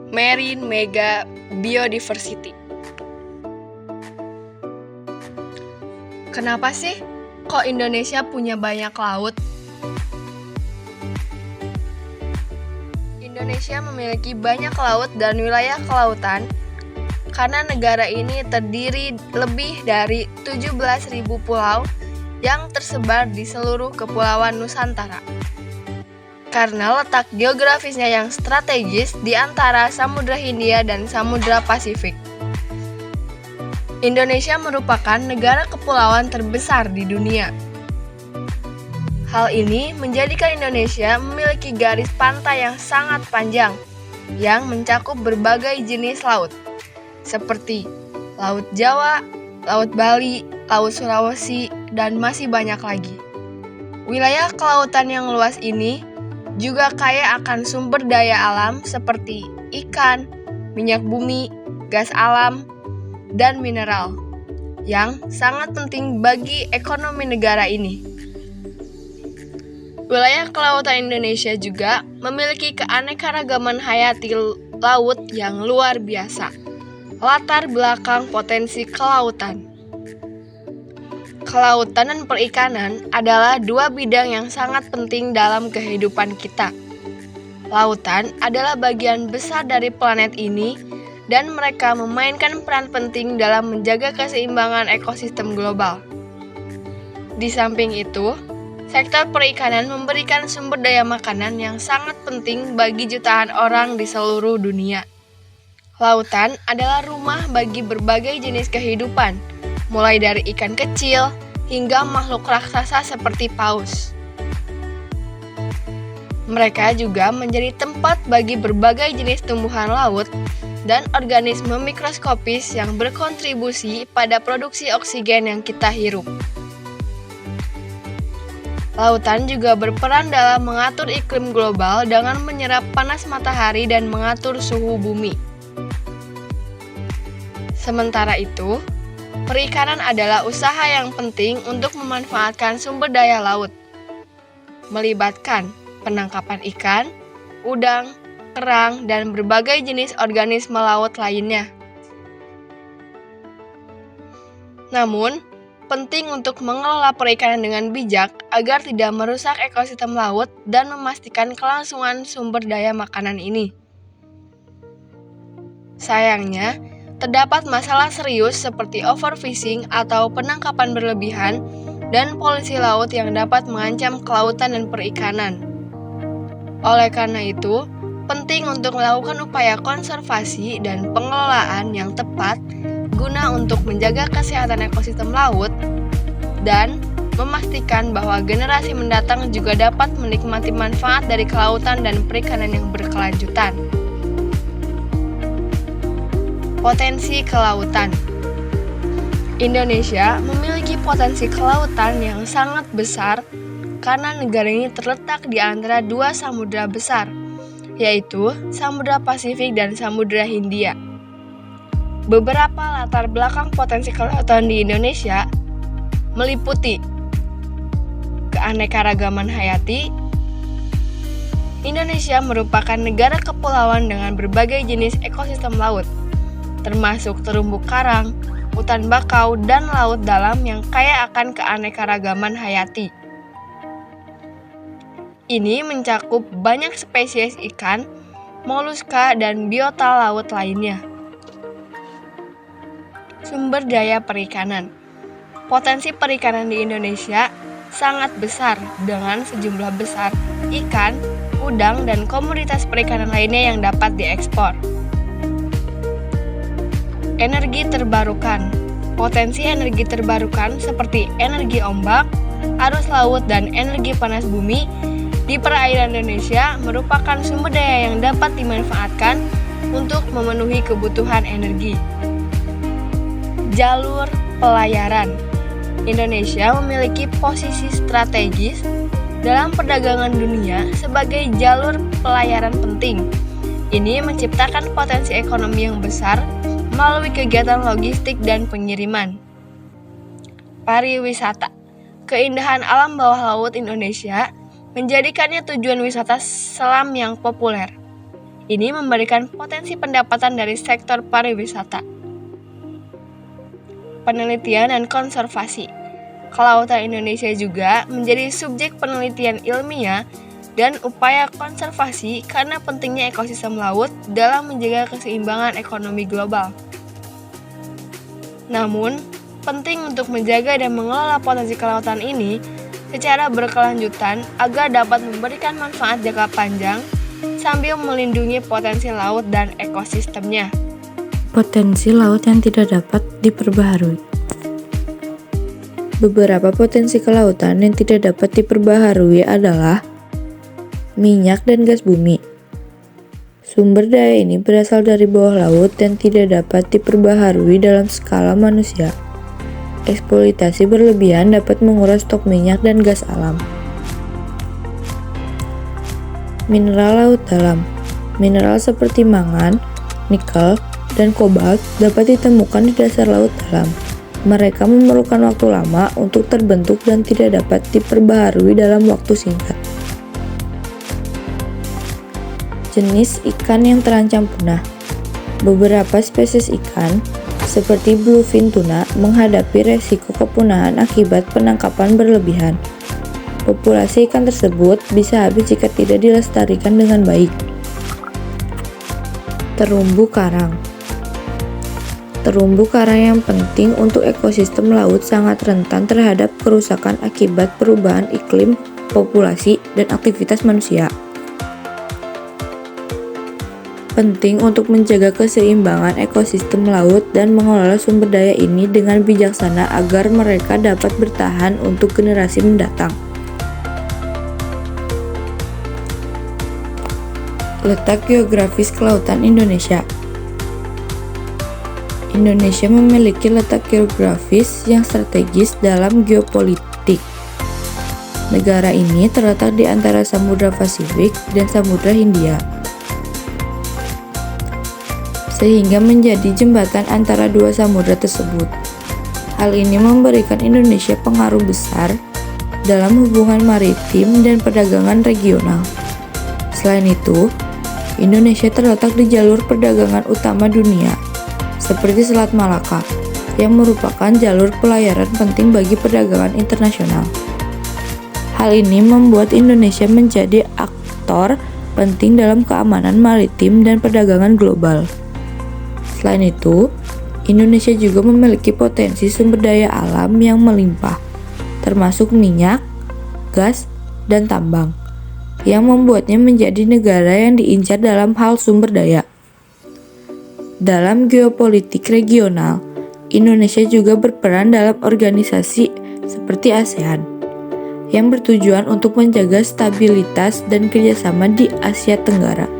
marine mega biodiversity. Kenapa sih kok Indonesia punya banyak laut? Indonesia memiliki banyak laut dan wilayah kelautan karena negara ini terdiri lebih dari 17.000 pulau yang tersebar di seluruh kepulauan Nusantara. Karena letak geografisnya yang strategis di antara Samudra Hindia dan Samudra Pasifik. Indonesia merupakan negara kepulauan terbesar di dunia. Hal ini menjadikan Indonesia memiliki garis pantai yang sangat panjang yang mencakup berbagai jenis laut, seperti Laut Jawa, Laut Bali, Laut Sulawesi, dan masih banyak lagi. Wilayah kelautan yang luas ini juga kaya akan sumber daya alam seperti ikan, minyak bumi, gas alam, dan mineral, yang sangat penting bagi ekonomi negara ini. Wilayah kelautan Indonesia juga memiliki keanekaragaman hayati laut yang luar biasa. Latar belakang potensi kelautan. Kelautan dan perikanan adalah dua bidang yang sangat penting dalam kehidupan kita. Lautan adalah bagian besar dari planet ini dan mereka memainkan peran penting dalam menjaga keseimbangan ekosistem global. Di samping itu, sektor perikanan memberikan sumber daya makanan yang sangat penting bagi jutaan orang di seluruh dunia. Lautan adalah rumah bagi berbagai jenis kehidupan, mulai dari ikan kecil hingga makhluk raksasa seperti paus. Mereka juga menjadi tempat bagi berbagai jenis tumbuhan laut dan organisme mikroskopis yang berkontribusi pada produksi oksigen yang kita hirup. Lautan juga berperan dalam mengatur iklim global dengan menyerap panas matahari dan mengatur suhu bumi. Sementara itu, perikanan adalah usaha yang penting untuk memanfaatkan sumber daya laut, melibatkan penangkapan ikan, udang, kerang, dan berbagai jenis organisme laut lainnya. Namun, penting untuk mengelola perikanan dengan bijak agar tidak merusak ekosistem laut dan memastikan kelangsungan sumber daya makanan ini. Sayangnya, terdapat masalah serius seperti overfishing atau penangkapan berlebihan dan polusi laut yang dapat mengancam kelautan dan perikanan. Oleh karena itu, penting untuk melakukan upaya konservasi dan pengelolaan yang tepat guna untuk menjaga kesehatan ekosistem laut dan memastikan bahwa generasi mendatang juga dapat menikmati manfaat dari kelautan dan perikanan yang berkelanjutan. Potensi kelautan. Indonesia memiliki potensi kelautan yang sangat besar karena negara ini terletak di antara dua samudra besar, yaitu Samudra Pasifik dan Samudra Hindia. Beberapa latar belakang potensi kelautan di Indonesia meliputi keanekaragaman hayati. Indonesia merupakan negara kepulauan dengan berbagai jenis ekosistem laut, termasuk terumbu karang, hutan bakau, dan laut dalam yang kaya akan keanekaragaman hayati. Ini mencakup banyak spesies ikan, moluska, dan biota laut lainnya. Sumber daya perikanan. Potensi perikanan di Indonesia sangat besar dengan sejumlah besar ikan, udang, dan komoditas perikanan lainnya yang dapat diekspor. Energi terbarukan. Potensi energi terbarukan seperti energi ombak, arus laut, dan energi panas bumi di perairan Indonesia merupakan sumber daya yang dapat dimanfaatkan untuk memenuhi kebutuhan energi. Jalur pelayaran. Indonesia memiliki posisi strategis dalam perdagangan dunia sebagai jalur pelayaran penting. Ini menciptakan potensi ekonomi yang besar melalui kegiatan logistik dan pengiriman. Pariwisata. Keindahan alam bawah laut Indonesia menjadikannya tujuan wisata selam yang populer. Ini memberikan potensi pendapatan dari sektor pariwisata. Penelitian dan konservasi. Kelautan Indonesia juga menjadi subjek penelitian ilmiah dan upaya konservasi karena pentingnya ekosistem laut dalam menjaga keseimbangan ekonomi global. Namun, penting untuk menjaga dan mengelola potensi kelautan ini secara berkelanjutan agar dapat memberikan manfaat jangka panjang sambil melindungi potensi laut dan ekosistemnya. Potensi laut yang tidak dapat diperbaharui. Beberapa potensi kelautan yang tidak dapat diperbaharui adalah minyak dan gas bumi. Sumber daya ini berasal dari bawah laut dan tidak dapat diperbaharui dalam skala manusia. Eksploitasi berlebihan dapat menguras stok minyak dan gas alam. Mineral laut dalam. Mineral seperti mangan, nikel, dan kobalt dapat ditemukan di dasar laut dalam. Mereka memerlukan waktu lama untuk terbentuk dan tidak dapat diperbaharui dalam waktu singkat. Jenis ikan yang terancam punah. Beberapa spesies ikan, seperti bluefin tuna, menghadapi resiko kepunahan akibat penangkapan berlebihan. Populasi ikan tersebut bisa habis jika tidak dilestarikan dengan baik. Terumbu karang. Terumbu karang yang penting untuk ekosistem laut sangat rentan terhadap kerusakan akibat perubahan iklim, populasi, dan aktivitas manusia. Penting untuk menjaga keseimbangan ekosistem laut dan mengelola sumber daya ini dengan bijaksana agar mereka dapat bertahan untuk generasi mendatang. Letak geografis kelautan Indonesia. Indonesia memiliki letak geografis yang strategis dalam geopolitik. Negara ini terletak di antara Samudra Pasifik dan Samudra Hindia, sehingga menjadi jembatan antara dua samudra tersebut. Hal ini memberikan Indonesia pengaruh besar dalam hubungan maritim dan perdagangan regional. Selain itu, Indonesia terletak di jalur perdagangan utama dunia, seperti Selat Malaka, yang merupakan jalur pelayaran penting bagi perdagangan internasional. Hal ini membuat Indonesia menjadi aktor penting dalam keamanan maritim dan perdagangan global. Selain itu, Indonesia juga memiliki potensi sumber daya alam yang melimpah, termasuk minyak, gas, dan tambang, yang membuatnya menjadi negara yang diincar dalam hal sumber daya. Dalam geopolitik regional, Indonesia juga berperan dalam organisasi seperti ASEAN, yang bertujuan untuk menjaga stabilitas dan kerjasama di Asia Tenggara.